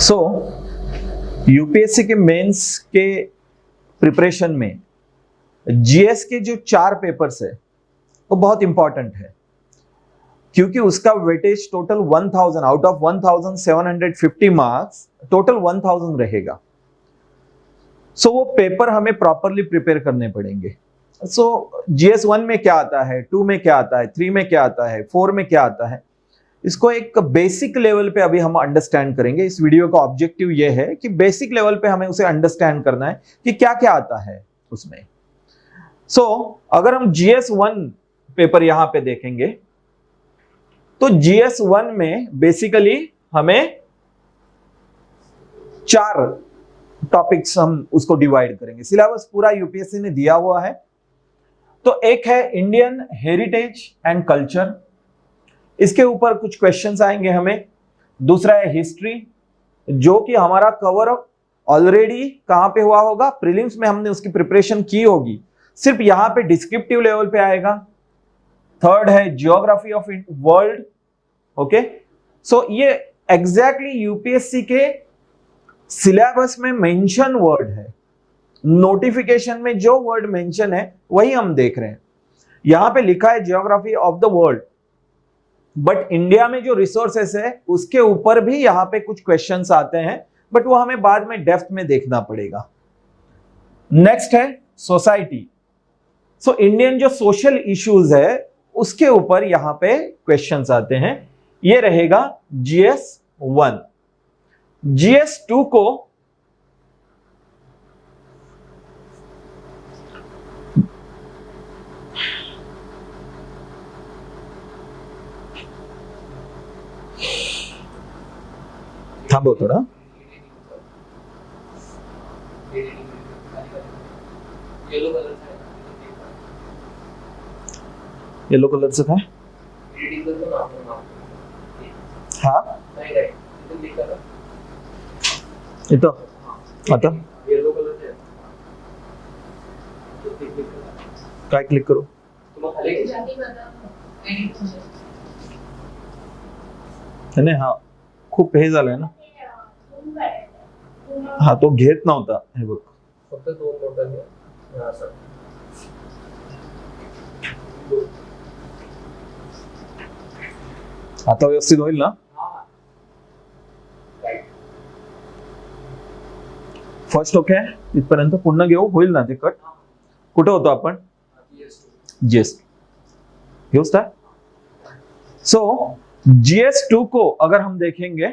सो UPSC के mains के preparation में जीएस के जो 4 पेपर्स है वो बहुत इंपॉर्टेंट है, क्योंकि उसका weightage total 1000 out of 1750 marks total 1000 रहेगा। सो वो पेपर हमें प्रॉपरली प्रिपेयर करने पड़ेंगे। सो जीएस 1 में क्या आता है, 2 में क्या आता है, 3 में क्या आता है, 4 में क्या आता है, इसको एक बेसिक लेवल पे अभी हम अंडरस्टैंड करेंगे। इस वीडियो का ऑब्जेक्टिव ये है कि बेसिक लेवल पे हमें उसे अंडरस्टैंड करना है कि क्या क्या आता है उसमें। सो अगर हम जीएस 1 पेपर यहां पे देखेंगे तो जीएस 1 में बेसिकली हमें 4 टॉपिक्स हम उसको डिवाइड करेंगे। सिलेबस पूरा यूपीएससी ने दिया हुआ है। तो एक है इंडियन हेरिटेज एंड कल्चर, इसके ऊपर कुछ क्वेश्चंस आएंगे हमें। दूसरा है हिस्ट्री, जो कि हमारा कवर ऑलरेडी कहां पे हुआ होगा, प्रीलिम्स में हमने उसकी प्रिपरेशन की होगी, सिर्फ यहां पे डिस्क्रिप्टिव लेवल पे आएगा। थर्ड है जियोग्राफी ऑफ वर्ल्ड। ओके, सो ये एग्जैक्टली यूपीएससी के सिलेबस में मेंशन वर्ड है। नोटिफिकेशन में जो वर्ड मेंशन है वही हम देख रहे हैं। यहां पे लिखा है geography of the world, but India में जो रिसोर्सेस है उसके ऊपर भी यहां पे कुछ क्वेश्चंस आते हैं, बट वो हमें बाद में डेप्थ में देखना पड़ेगा। नेक्स्ट है सोसाइटी। सो इंडियन जो सोशल इश्यूज है उसके ऊपर यहां पे क्वेश्चंस आते हैं। ये रहेगा जीएस 1। जीएस 2 को थांबो थोड़ा। येलो कलरचं काय? हा इथं आता काय क्लिक करू? नाही, हा खूप हे झालंय ना, हा तो घेत नव्हता। हे बघ फक्त 2 बोटांनी असं आता व्यवस्थित होईल ना? फर्स्ट ओके, इथपर्यंत पूर्ण घेऊ, होईल ना ते कट? कुठे होतो आपण? जीएस घेऊ स्टार्ट। सो जीएस 2 को अगर हम देखेंगे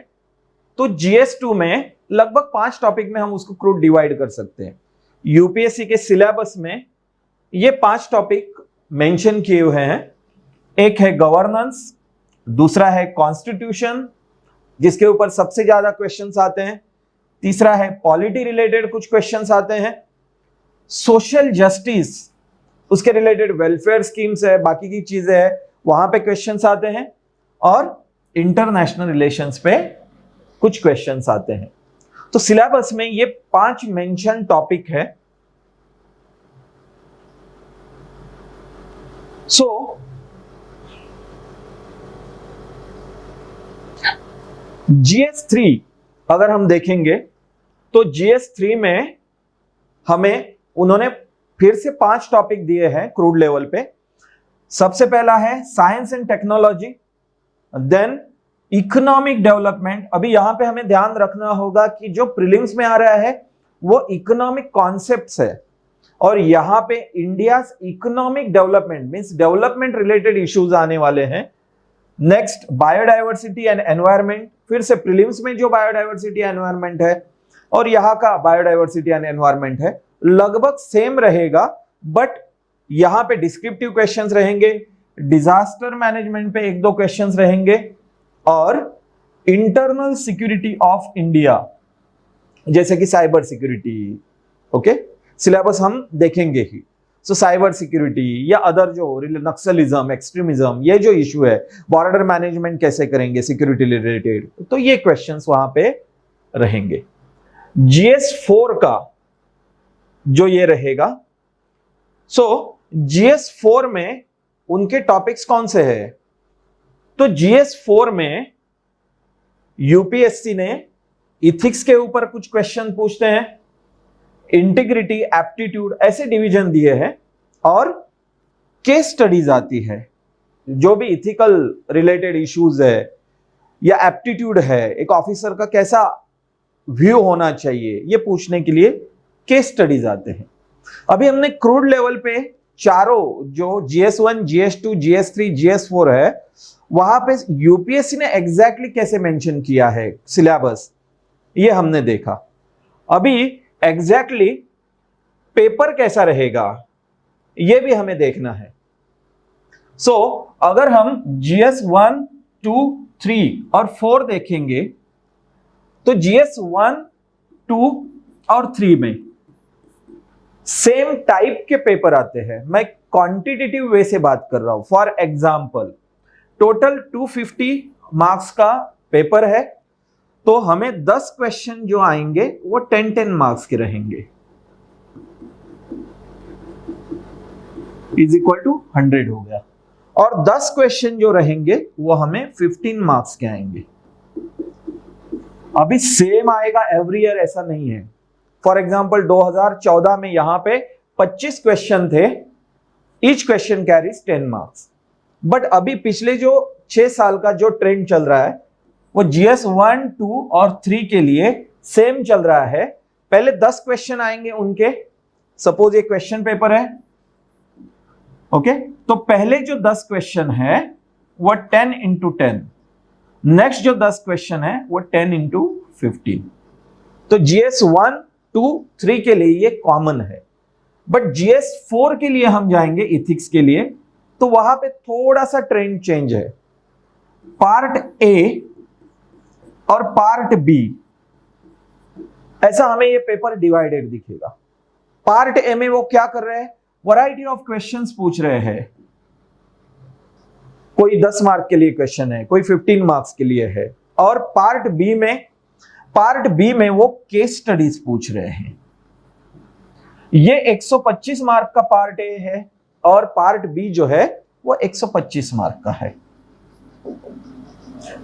तो जीएस 2 में लगभग 5 टॉपिक में हम उसको क्रूड डिवाइड कर सकते हैं। यूपीएससी के सिलेबस में ये 5 टॉपिक मेंशन किए हुए हैं। एक है गवर्नेंस, दूसरा है कॉन्स्टिट्यूशन जिसके ऊपर सबसे ज्यादा क्वेश्चंस आते हैं, तीसरा है पॉलिटी रिलेटेड कुछ क्वेश्चंस आते हैं, सोशल जस्टिस उसके रिलेटेड वेलफेयर स्कीम्स है, बाकी की चीजें है वहां पे क्वेश्चंस आते हैं, और इंटरनेशनल रिलेशंस पे कुछ क्वेश्चंस आते हैं। तो सिलेबस में ये 5 मेंशन टॉपिक है। सो जीएस 3 अगर हम देखेंगे तो जीएस 3 में हमें उन्होंने फिर से 5 टॉपिक दिए हैं क्रूड लेवल पे। सबसे पहला है science and technology, then economic development. अभी यहां पे हमें ध्यान रखना होगा कि जो प्रीलिम्स में आ रहा है वो इकोनॉमिक कॉन्सेप्ट्स है, और यहां पे India economic development means development related issues आने वाले हैं। नेक्स्ट बायोडायवर्सिटी एंड एनवायरनमेंट, फिर से प्रीलिम्स में जो बायोडायवर्सिटी एनवायरनमेंट है और यहाँ का बायोडायवर्सिटी एंड एनवायरनमेंट है लगभग सेम रहेगा, बट यहां पे डिस्क्रिप्टिव क्वेश्चंस रहेंगे, डिजास्टर मैनेजमेंट पे 1-2 क्वेश्चंस रहेंगे, और इंटरनल सिक्योरिटी ऑफ इंडिया जैसे कि साइबर सिक्योरिटी। ओके, सिलेबस हम देखेंगे ही। सो साइबर सिक्योरिटी या अदर जो नक्सलिज्म, एक्सट्रीमिज्म, ये जो इशू है, बॉर्डर मैनेजमेंट कैसे करेंगे सिक्योरिटी रिलेटेड, तो ये क्वेश्चंस वहां पे रहेंगे। जीएस 4 का जो ये रहेगा, सो जीएस 4 में उनके टॉपिक्स कौन से हैं? तो जीएस 4 में यूपीएससी ने इथिक्स के ऊपर कुछ क्वेश्चन पूछते हैं, इंटीग्रिटी, एप्टीट्यूड, ऐसे डिवीजन दिए हैं, और केस स्टडीज आती है। जो भी इथिकल रिलेटेड इश्यूज है या एप्टीट्यूड है, एक ऑफिसर का कैसा व्यू होना चाहिए, ये पूछने के लिए केस स्टडीज आते हैं। अभी हमने क्रूड लेवल पे चारों जो GS1, GS2, GS3, GS4 है, वहां पे यूपीएससी ने एग्जैक्टली कैसे मेंशन किया है सिलेबस, ये हमने देखा। अभी एग्जैक्टली पेपर कैसा रहेगा, ये भी हमें देखना है। सो अगर हम GS1, 2, 3 और 4 देखेंगे तो GS1, 2 और 3 में सेम टाइप के पेपर आते हैं। मैं क्वांटिटेटिव वे से बात कर रहा हूं। फॉर एग्जाम्पल, टोटल 250 मार्क्स का पेपर है, तो हमें 10 क्वेश्चन जो आएंगे वो 10-10 मार्क्स के रहेंगे, इज इक्वल टू 100 हो गया। और 10 क्वेश्चन जो रहेंगे वो हमें 15 मार्क्स के आएंगे। अभी सेम आएगा एवरी ईयर, ऐसा नहीं है। फॉर एग्जाम्पल 2014 में यहां पे 25 क्वेश्चन थे, each question carries 10 marks. But अभी पिछले जो 6 साल का जो ट्रेंड चल रहा है वो GS1, 2 और 3 के लिए सेम चल रहा है। पहले 10 क्वेश्चन आएंगे उनके, सपोज ये क्वेश्चन पेपर है, ओके, तो पहले जो 10 क्वेश्चन है वो 10 इंटू 10, नेक्स्ट जो 10 क्वेश्चन है वो 10 इंटू 15। तो GS1, 2, 3 के लिए ये कॉमन है। बट GS4 के लिए हम जाएंगे, इथिक्स के लिए, तो वहां पे थोड़ा सा ट्रेंड चेंज है। पार्ट ए और पार्ट बी, ऐसा हमें ये पेपर डिवाइडेड दिखेगा। पार्ट ए में वो क्या कर रहे हैं, वैरायटी ऑफ क्वेश्चंस पूछ रहे हैं। कोई 10 मार्क के लिए क्वेश्चन है, कोई 15 मार्क्स के लिए है। और पार्ट बी में वो केस स्टडीज पूछ रहे हैं। ये 125 मार्क का पार्ट ए है और पार्ट बी जो है वो 125 मार्क का है।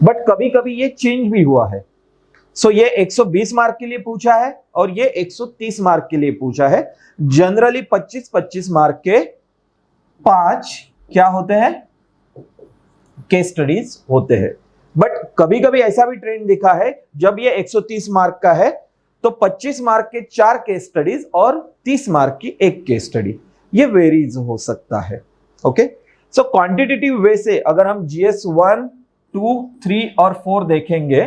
बट कभी कभी ये चेंज भी हुआ है। सो ये 120 मार्क के लिए पूछा है और ये 130 मार्क के लिए पूछा है। जनरली 25-25 मार्क के 5 क्या होते हैं, केस स्टडीज होते हैं। बट कभी कभी ऐसा भी ट्रेंड दिखा है, जब ये 130 मार्क का है तो 25 मार्क के 4 केस स्टडीज और 30 मार्क की 1 केस स्टडी, ये वेरीज हो सकता है। ओके, सो क्वांटिटेटिव वे से अगर हम GS1, 2, 3 और 4 देखेंगे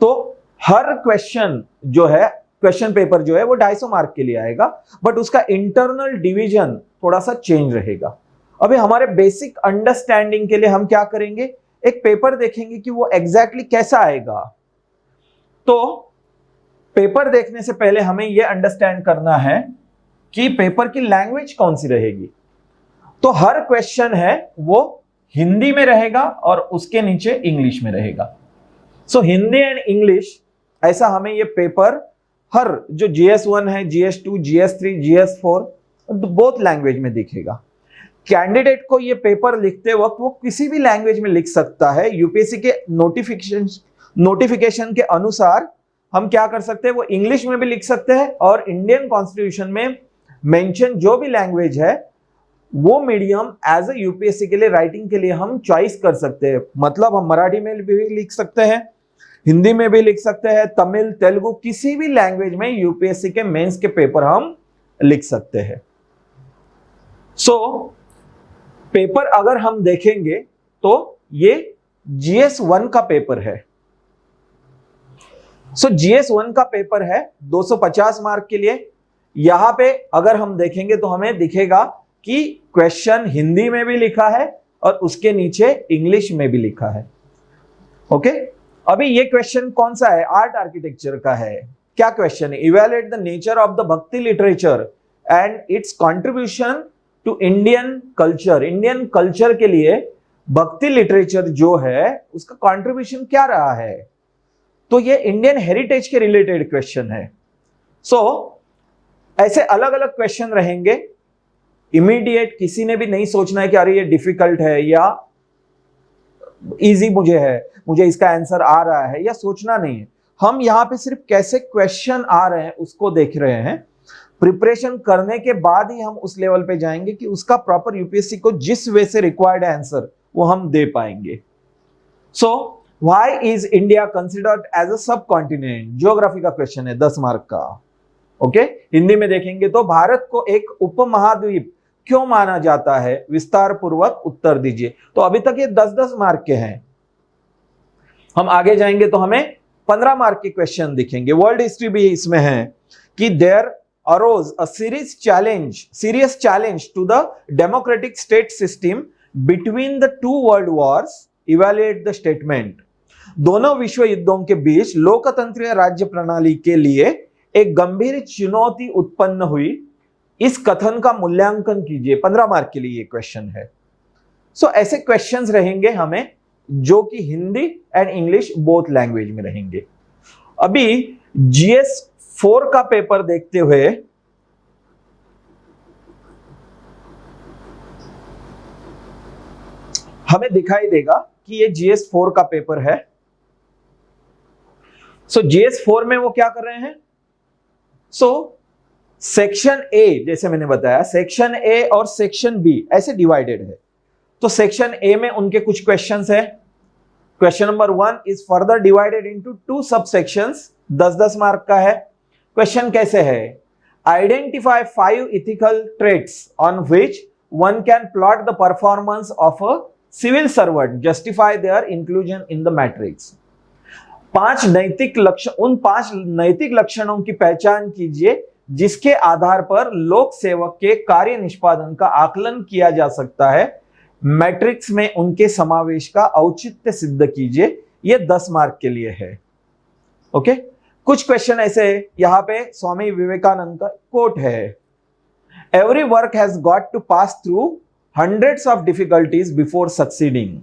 तो हर क्वेश्चन जो है, क्वेश्चन पेपर जो है वो 250 मार्क के लिए आएगा, बट उसका इंटरनल डिवीजन थोड़ा सा चेंज रहेगा। अभी हमारे बेसिक अंडरस्टैंडिंग के लिए हम क्या करेंगे, एक पेपर देखेंगे कि वो एग्जैक्टली कैसा आएगा। तो पेपर देखने से पहले हमें यह अंडरस्टैंड करना है कि पेपर की लैंग्वेज कौन सी रहेगी। तो हर क्वेश्चन है वो हिंदी में रहेगा और उसके नीचे इंग्लिश में रहेगा। सो हिंदी एंड इंग्लिश, ऐसा हमें ये पेपर हर जो GS1 है, GS2, GS3, GS4 both language में दिखेगा। कैंडिडेट को ये पेपर लिखते वक्त वो किसी भी लैंग्वेज में लिख सकता है। यूपीएससी के नोटिफिकेशन के अनुसार हम क्या कर सकते हैं, वो इंग्लिश में भी लिख सकते हैं और इंडियन कॉन्स्टिट्यूशन में मेंशन जो भी लैंग्वेज है वो मीडियम एज ए यूपीएससी के लिए राइटिंग के लिए हम चॉइस कर सकते हैं। मतलब हम मराठी में भी लिख सकते हैं, हिंदी में भी लिख सकते हैं, तमिल, तेलुगु, किसी भी लैंग्वेज में यूपीएससी के मेंस के पेपर हम लिख सकते हैं। सो पेपर अगर हम देखेंगे तो ये GS1 का पेपर है। सो GS1 का पेपर है 250 मार्क के लिए। यहां पे अगर हम देखेंगे तो हमें दिखेगा कि क्वेश्चन हिंदी में भी लिखा है और उसके नीचे इंग्लिश में भी लिखा है। ओके, अभी ये क्वेश्चन कौन सा है, आर्ट आर्किटेक्चर का है। क्या क्वेश्चन है, evaluate the nature of the bhakti literature and its contribution to Indian culture. Indian culture के लिए भक्ति लिटरेचर जो है उसका कंट्रीब्यूशन क्या रहा है। तो ये इंडियन हेरिटेज के रिलेटेड क्वेश्चन है। सो ऐसे अलग अलग क्वेश्चन रहेंगे। इमीडिएट किसी ने भी नहीं सोचना है कि अरे ये डिफिकल्ट है या इजी मुझे है, मुझे इसका आंसर आ रहा है, या सोचना नहीं है। हम यहां पे सिर्फ कैसे क्वेश्चन आ रहे हैं उसको देख रहे हैं। प्रिपरेशन करने के बाद ही हम उस लेवल पे जाएंगे कि उसका प्रॉपर यूपीएससी को जिस वे से रिक्वायर्ड आंसर वो हम दे पाएंगे। So why is India considered as a subcontinent, geography का क्वेश्चन है 10 मार्क का। ओके, हिंदी में देखेंगे तो भारत को एक उपमहाद्वीप क्यों माना जाता है, विस्तार पूर्वक उत्तर दीजिए। तो अभी तक ये 10-10 मार्क के हैं। हम आगे जाएंगे तो हमें 15 मार्क के क्वेश्चन दिखेंगे। वर्ल्ड हिस्ट्री भी इसमें है कि there arose a serious challenge to the democratic state system between the two world wars. Evaluate the statement. दोनों विश्व युद्धों के बीच लोकतंत्रीय राज्य प्रणाली के लिए एक गंभीर चुनौती उत्पन्न हुई, इस कथन का मूल्यांकन कीजिए। 15 मार्क के लिए ये क्वेश्चन है। सो ऐसे क्वेश्चंस रहेंगे हमें जो कि Hindi and English both language में रहेंगे। अभी जीएस 4 का पेपर देखते हुए हमें दिखाई देगा कि ये जीएस 4 का पेपर है। सो जीएस 4 में वो क्या कर रहे हैं, सेक्शन ए, जैसे मैंने बताया सेक्शन ए और सेक्शन बी ऐसे डिवाइडेड है। तो सेक्शन ए में उनके कुछ क्वेश्चंस है। Question number 1 is further divided into 2 सब सेक्शंस, 10-10 मार्क का है। क्वेश्चन कैसे है, identify 5 ethical traits on which one can plot the performance of a civil servant, justify their inclusion in the matrix. 5 नैतिक लक्षण, उन 5 नैतिक लक्षणों की पहचान कीजिए जिसके आधार पर लोक सेवक के कार्य निष्पादन का आकलन किया जा सकता है, मैट्रिक्स में उनके समावेश का औचित्य सिद्ध कीजिए। यह 10 मार्क के लिए है। ओके, कुछ क्वेश्चन ऐसे है, यहां पे स्वामी विवेकानंद का कोट है, every work has got to pass through hundreds of difficulties before succeeding,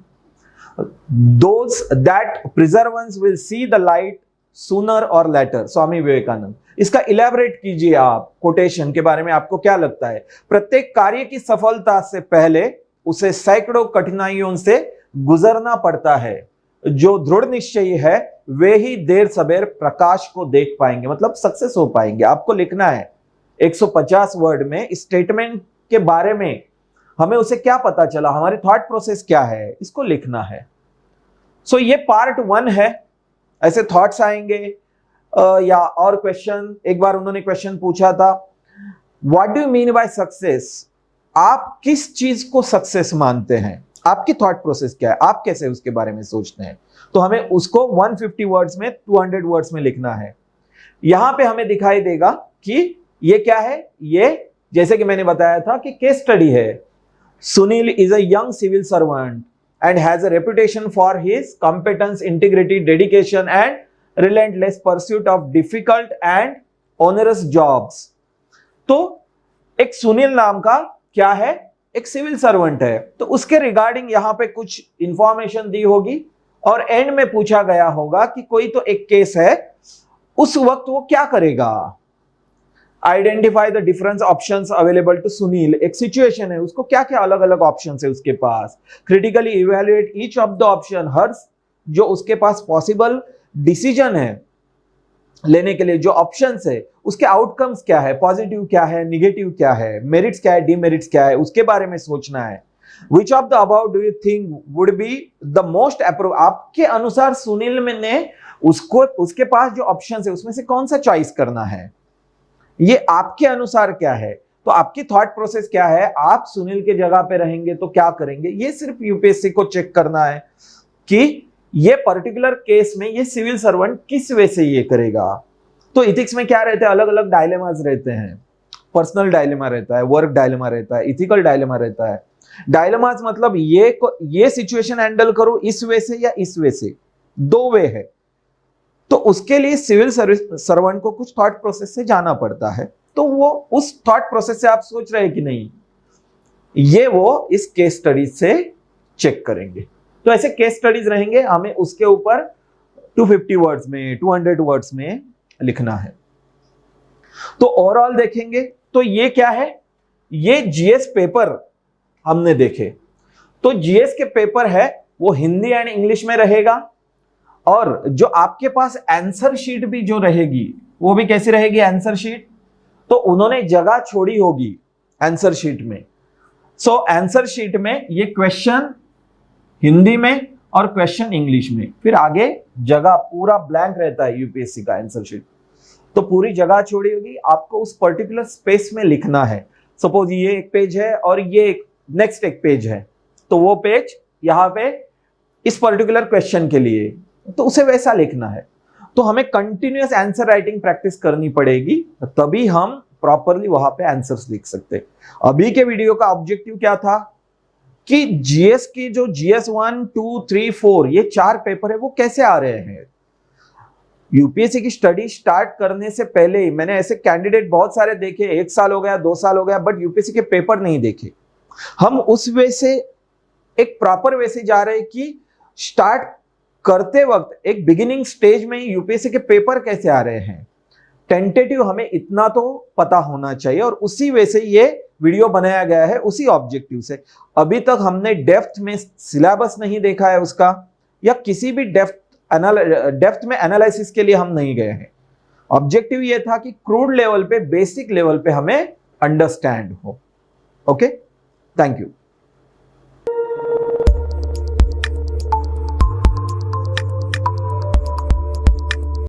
those that perseverance will see the light sooner or later। Swami Vivekananda. इसका इलेबोरेट कीजिए आप, कोटेशन के बारे में आपको क्या लगता है। प्रत्येक कार्य की सफलता से पहले उसे सैकड़ों कठिनाइयों से गुजरना पड़ता है, जो दृढ़ निश्चयी है वे ही देर सबेर प्रकाश को देख पाएंगे, मतलब सक्सेस हो पाएंगे। आपको लिखना है 150 वर्ड में स्टेटमेंट के बारे में, हमें उसे क्या पता चला, हमारी थॉट प्रोसेस क्या है, इसको लिखना है। सो ये पार्ट 1 है। ऐसे थॉट्स आएंगे या और क्वेश्चन। एक बार उन्होंने क्वेश्चन पूछा था, what do you mean by success, आप किस चीज को सक्सेस मानते हैं, आपकी थॉट प्रोसेस क्या है, आप कैसे उसके बारे में सोचते हैं। तो हमें उसको 150 वर्ड्स में 200 वर्ड्स में लिखना है। यहां पे हमें दिखाई देगा कि ये क्या है, ये जैसे कि मैंने बताया था कि केस स्टडी है। Sunil is a young civil servant and has a reputation for his competence, integrity, dedication and relentless pursuit of difficult and onerous jobs। तो एक सुनील नाम का क्या है, एक सिविल सर्वेंट है। तो उसके रिगार्डिंग यहां पे कुछ इंफॉर्मेशन दी होगी और एंड में पूछा गया होगा कि कोई तो एक केस है, उस वक्त वो क्या करेगा। Identify the difference options available to Sunil, एक सिचुएशन है, उसको क्या क्या अलग अलग ऑप्शंस है उसके पास। Critically evaluate each of the option, हर जो उसके पास पॉसिबल डिसीजन है लेने के लिए जो ऑप्शंस है उसके आउटकम्स क्या है, पॉजिटिव क्या है, निगेटिव क्या है, मेरिट्स क्या है, डीमेरिट्स क्या है, उसके बारे में सोचना है। Which of the about do you think would be the most approve, आपके अनुसार सुनील में ने उसको, उसके पास जो ऑप्शंस है उसमें से कौन सा चॉइस करना है, ये आपके अनुसार क्या है। तो आपकी थॉट प्रोसेस क्या है, आप सुनील के जगह पे रहेंगे तो क्या करेंगे। ये सिर्फ यूपीएससी को चेक करना है कि ये पर्टिकुलर केस में ये सिविल सर्वेंट किस वे से ये करेगा। तो इथिक्स में क्या रहते हैं, अलग अलग डायलेमास रहते हैं। पर्सनल डायलेमा रहता है, वर्क डायलेमा रहता है, इथिकल डायलेमा रहता है। डायलेमास मतलब ये सिचुएशन हैंडल करो इस वे से या इस वे से, 2 वे है। तो उसके लिए सिविल सर्वेंट को कुछ थॉट प्रोसेस से जाना पड़ता है। तो वो उस थॉट प्रोसेस से आप सोच रहे हैं कि नहीं, ये वो इस केस स्टडीज से चेक करेंगे। तो ऐसे केस स्टडीज रहेंगे, हमें उसके ऊपर 250 वर्ड्स में 200 वर्ड्स में लिखना है। तो ओवरऑल देखेंगे तो ये क्या है, ये जीएस पेपर हमने देखे। तो जीएस के पेपर है वो हिंदी एंड इंग्लिश में रहेगा और जो आपके पास आंसर शीट भी जो रहेगी वो भी कैसी रहेगी आंसर शीट, तो उन्होंने जगह छोड़ी होगी आंसर शीट में। सो आंसर शीट में ये क्वेश्चन हिंदी में और क्वेश्चन इंग्लिश में, फिर आगे जगह पूरा ब्लैंक रहता है यूपीएससी का आंसर शीट, तो पूरी जगह छोड़ी होगी, आपको उस पर्टिकुलर स्पेस में लिखना है। सपोज ये एक पेज है और ये नेक्स्ट एक पेज है, तो वो पेज यहां पे इस पर्टिकुलर क्वेश्चन के लिए, तो उसे वैसा लिखना है। तो हमें कंटिन्यूअस आंसर राइटिंग प्रैक्टिस करनी पड़ेगी, तभी हम प्रॉपरली वहां पे आंसर्स लिख सकते। अभी के वीडियो का ऑब्जेक्टिव क्या था कि जीएस की जो जीएस 1, 2, 3, 4 ये 4 पेपर है वो कैसे आ रहे हैं। यूपीएससी की स्टडी स्टार्ट करने से पहले ही मैंने ऐसे कैंडिडेट बहुत सारे देखे, 1 साल हो गया, 2 साल हो गया, बट यूपीएससी के पेपर नहीं देखे। हम उस वे से एक प्रॉपर वे से जा रहे हैं कि स्टार्ट करते वक्त एक बिगिनिंग स्टेज में ही यूपीएससी के पेपर कैसे आ रहे हैं, टेंटेटिव हमें इतना तो पता होना चाहिए, और उसी वे से ये वीडियो बनाया गया है, उसी ऑब्जेक्टिव से। अभी तक हमने डेप्थ में सिलेबस नहीं देखा है उसका, या किसी भी डेप्थ में एनालिसिस के लिए हम नहीं गए हैं। ऑब्जेक्टिव ये था कि क्रूड लेवल पे, बेसिक लेवल पे हमें अंडरस्टैंड हो। Okay, thank you.